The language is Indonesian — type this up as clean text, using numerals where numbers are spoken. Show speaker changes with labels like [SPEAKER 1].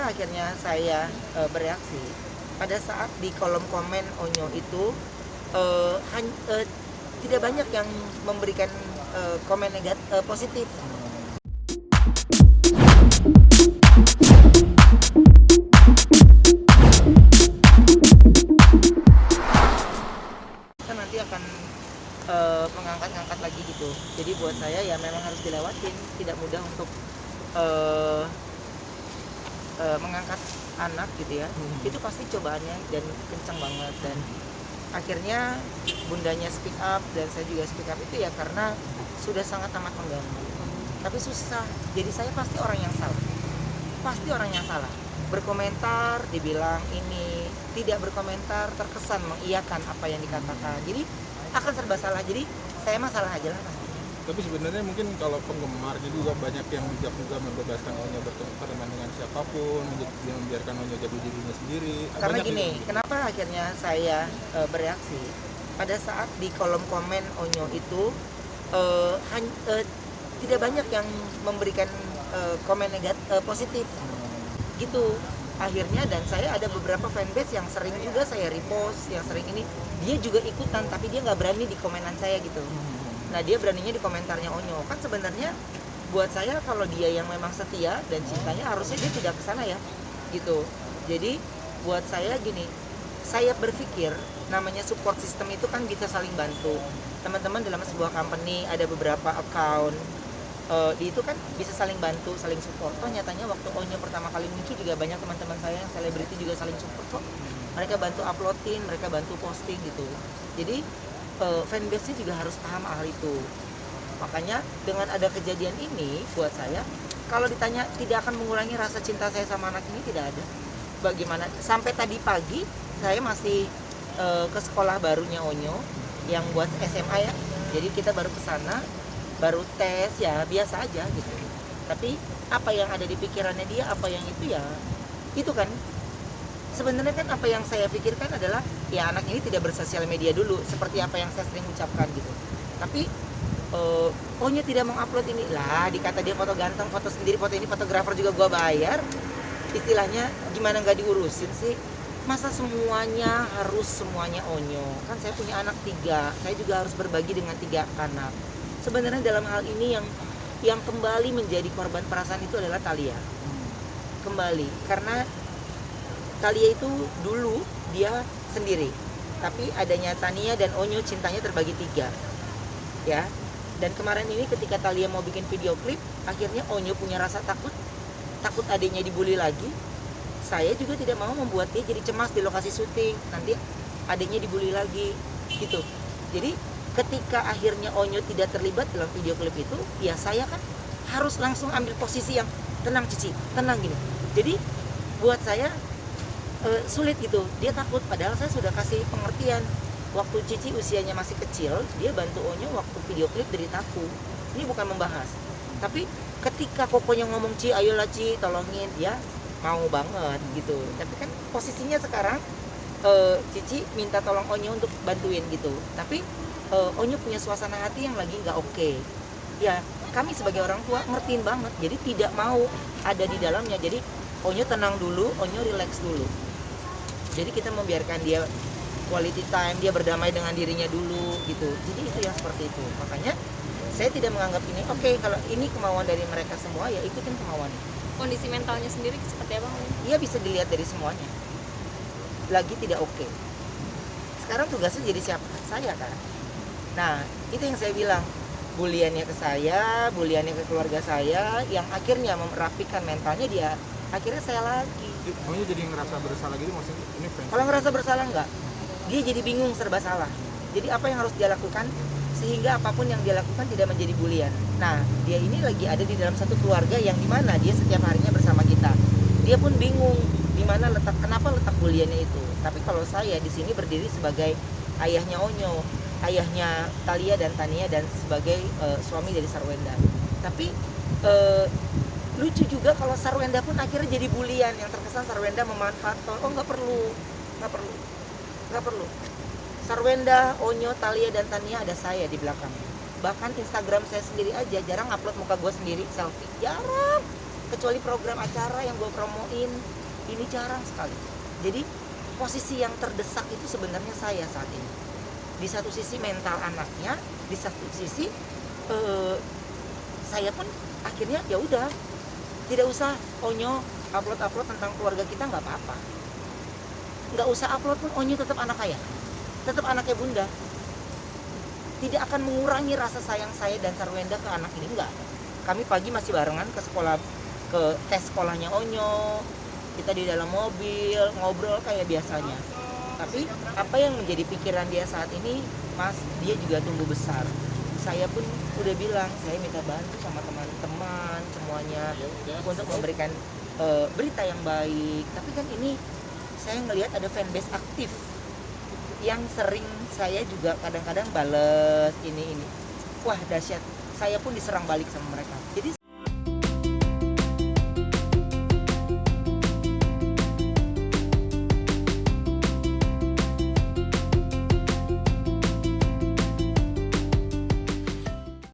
[SPEAKER 1] kenapa akhirnya saya bereaksi pada saat di kolom komen Onyo itu tidak banyak yang memberikan komen positif. Kan nanti akan mengangkat-ngangkat lagi gitu. Jadi buat saya ya memang harus dilewatin, tidak mudah untuk mengangkat anak gitu ya. Itu pasti cobaannya dan kencang banget, dan akhirnya bundanya speak up dan saya juga speak up itu ya karena sudah sangat amat mengganggu. Tapi susah, jadi saya pasti orang yang salah. Berkomentar dibilang ini, tidak berkomentar terkesan mengiyakan apa yang dikatakan, jadi akan serba salah. Jadi saya mah salah aja lah pastinya.
[SPEAKER 2] Tapi sebenarnya mungkin kalau penggemarnya juga banyak yang bijak juga membebaskan Onyo berteman dengan siapapun, membiarkan Onyo jadi dirinya sendiri.
[SPEAKER 1] Karena
[SPEAKER 2] Banyak
[SPEAKER 1] gini,
[SPEAKER 2] juga.
[SPEAKER 1] kenapa akhirnya saya bereaksi pada saat di kolom komen Onyo itu tidak banyak yang memberikan komen positif gitu akhirnya. Dan saya ada beberapa fanbase yang sering juga saya repost, yang sering ini dia juga ikutan, tapi dia nggak berani di komenan saya gitu. Nah dia beraninya di komentarnya Onyo. Kan sebenarnya buat saya kalau dia yang memang setia dan cintanya harusnya dia tidak kesana ya gitu. Jadi buat saya gini, saya berpikir namanya support system itu kan bisa saling bantu. Teman-teman dalam sebuah company ada beberapa account, di itu kan bisa saling bantu, saling support. Toh nyatanya waktu Onyo pertama kali muncul juga banyak teman-teman saya yang selebriti juga saling support kok. Mereka bantu uploadin, mereka bantu posting gitu. Jadi fanbase-nya juga harus paham hal itu. Makanya dengan ada kejadian ini buat saya, kalau ditanya tidak akan mengurangi rasa cinta saya sama anak ini, tidak ada. Bagaimana? Sampai tadi pagi saya masih ke sekolah barunya Onyo yang buat SMA ya. Jadi kita baru ke sana, baru tes ya biasa aja gitu. Tapi apa yang ada di pikirannya dia, apa yang itu ya itu kan sebenarnya kan apa yang saya pikirkan adalah ya anak ini tidak bersosial media dulu seperti apa yang saya sering ucapkan gitu. Tapi Onyo tidak mengupload ini lah, dikata dia foto ganteng, foto sendiri, foto ini fotografer juga gua bayar, istilahnya gimana nggak diurusin sih. Masa semuanya Onyo? Kan saya punya anak 3, saya juga harus berbagi dengan 3 anak. Sebenarnya dalam hal ini yang kembali menjadi korban perasaan itu adalah Thalia. Kembali, karena Thalia itu dulu dia sendiri, tapi adanya Tania dan Onyo cintanya terbagi 3 ya. Dan kemarin ini ketika Thalia mau bikin video klip, akhirnya Onyo punya rasa takut adiknya dibully lagi. Saya juga tidak mau membuat dia jadi cemas di lokasi syuting, nanti adiknya dibully lagi gitu. Jadi ketika akhirnya Onyo tidak terlibat dalam video klip itu, ya saya kan harus langsung ambil posisi yang tenang Cici, tenang gini. Jadi buat saya sulit gitu, dia takut, padahal saya sudah kasih pengertian. Waktu Cici usianya masih kecil, dia bantu Onyo waktu video klip dari Taku. Ini bukan membahas, tapi ketika Kokonya ngomong Ci, ayolah Ci, tolongin, dia mau banget gitu. Tapi kan posisinya sekarang Cici minta tolong Onyo untuk bantuin gitu, tapi Onyo punya suasana hati yang lagi nggak oke. Ya kami sebagai orang tua ngertiin banget, jadi tidak mau ada di dalamnya. Jadi Onyo tenang dulu, Onyo relax dulu. Jadi kita membiarkan dia quality time, dia berdamai dengan dirinya dulu gitu. Jadi itu yang seperti itu. Makanya saya tidak menganggap ini oke, kalau ini kemauan dari mereka semua ya ikutin kemauannya.
[SPEAKER 3] Kondisi mentalnya sendiri seperti apa?
[SPEAKER 1] Iya bisa dilihat dari semuanya. Lagi tidak oke. Sekarang tugasnya jadi siapa? Saya kan. Nah itu yang saya bilang, buliannya ke saya, buliannya ke keluarga saya, yang akhirnya merapikan mentalnya dia, akhirnya saya lagi.
[SPEAKER 2] Onyo jadi ngerasa bersalah gitu, maksudnya ini fans.
[SPEAKER 1] Kalau ngerasa bersalah enggak, dia jadi bingung, serba salah. Jadi apa yang harus dia lakukan sehingga apapun yang dia lakukan tidak menjadi bulian. Nah dia ini lagi ada di dalam satu keluarga yang dimana dia setiap harinya bersama kita. Dia pun bingung di mana kenapa letak buliannya itu. Tapi kalau saya di sini berdiri sebagai ayahnya Onyo, ayahnya Thalia dan Tania, dan sebagai suami dari Sarwenda. Tapi lucu juga kalau Sarwenda pun akhirnya jadi bulian, yang terkesan Sarwenda memanfaatkan. Oh nggak perlu. Sarwenda, Onyo, Thalia dan Tania ada saya di belakang. Bahkan Instagram saya sendiri aja jarang upload muka gue sendiri selfie, jarang. kecuali program acara yang gue promoin, ini jarang sekali. Jadi posisi yang terdesak itu sebenarnya saya saat ini. Di satu sisi mental anaknya, di satu sisi saya pun akhirnya ya udah, tidak usah Onyo upload tentang keluarga kita, nggak apa-apa. Nggak usah upload pun, Onyo tetap anak ayah, tetap anaknya bunda. Tidak akan mengurangi rasa sayang saya dan Sarwenda ke anak ini, enggak. Kami pagi masih barengan ke sekolah, ke tes sekolahnya Onyo, kita di dalam mobil ngobrol kayak biasanya. Tapi apa yang menjadi pikiran dia saat ini, Mas, dia juga tumbuh besar. Saya pun udah bilang, saya minta bantu sama teman-teman semuanya untuk memberikan berita yang baik. Tapi kan ini saya ngelihat ada fanbase aktif yang sering saya juga kadang-kadang bales ini. Wah, dahsyat. Saya pun diserang balik sama mereka. Jadi